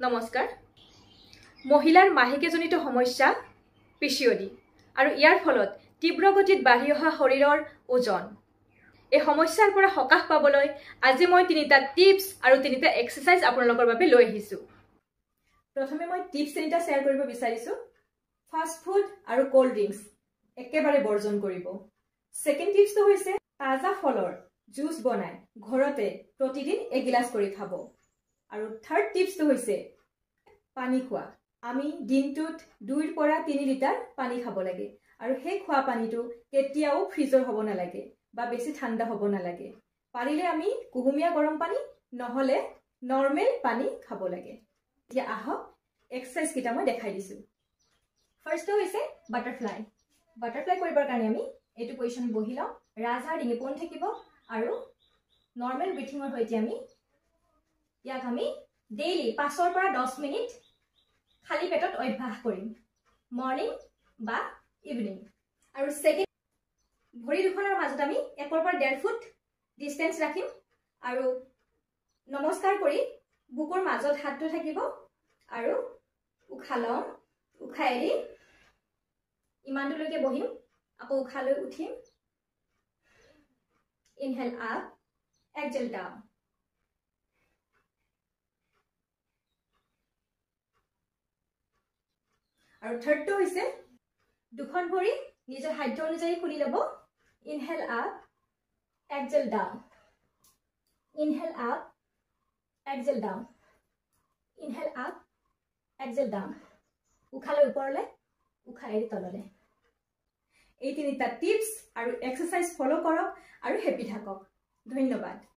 নমস্কাৰ মহিলাৰ মাহেকজনিত সমস্যা পিচিঅডি আৰু ইয়াৰ ফলত তীব্ৰ গতিত বাঢ়ি অহা শৰীৰৰ ওজন এই সমস্যাৰ পৰা সকাহ পাবলৈ আজি মই তিনিটা টিপছ আৰু তিনিটা এক্সাৰসাইজ আপোনালোকৰ বাবে লৈ আহিছো। প্ৰথমে মই টিপছ তিনিটা শেয়াৰ কৰিব বিচাৰিছো। ফাষ্ট ফুড আৰু কোল্ড ড্ৰিংকস একেবাৰে বৰ্জন কৰিব। সেকেন্ড টিপছটো হৈছে তাজা ফলৰ জুস বনাই ঘৰতে প্ৰতিদিন এগিলাস কৰি খাব। আৰু থাৰ্ড টিপছটো হৈছে পানী খোৱা। আমি দিনটোত 2 পৰা 3 লিটাৰ পানী খাব লাগে আৰু সেই খোৱা পানীটো কেতিয়াও ফ্ৰিজৰ হ'ব নালাগে বা বেছি ঠাণ্ডা হ'ব নালাগে। পাৰিলে আমি কুহুমীয়া গৰম পানী নহলে নৰ্মেল পানী খাব লাগে। এতিয়া আহক এক্সাৰসাইজ কিটা মই দেখাই দিছো। ফাৰ্স্টটো হৈছে বাটাৰফ্লাই। বাটাৰফ্লাই কৰিবৰ কাৰণে আমি এইটো পজিশন বহি লওঁ, ৰাজহাড় ডিঙি পোন থাকিব আৰু নৰ্মেল ব্ৰিথিঙৰ সৈতে আমি ইয়াক আমি ডেইলি 5 পৰা 10 মিনিট খালি পেটত অভ্যাস কৰিম, মৰ্নিং বা ইভিনিং। আৰু সেকেন্ড ভৰি দুখনৰ মাজত আমি 1 পৰা 1.5 ফুট ডিস্টেন্স ৰাখিম আৰু নমস্কাৰ কৰি বুকুৰ মাজত হাতটো থাকিব আৰু উশাহ লওঁ, উশাহ এৰি ইমানলৈকে বহিম, আকৌ উশাহ লৈ উঠিম, ইনহেল আপ, এক্সহেল ডাউন। আৰু থাৰ্ডটো হৈছে দুখন ভৰি নিজৰ সাধ্য অনুযায়ী খুলি ল'ব, inhale up, exhale down, inhale up, exhale down, inhale up, exhale down. উশাহ লৈ ওপৰলৈ, উশাহ এৰি তললৈ। এই তিনিটা টিপছ আৰু এক্সাৰসাইজ ফলো কৰক আৰু হেপি থাকক। ধন্যবাদ।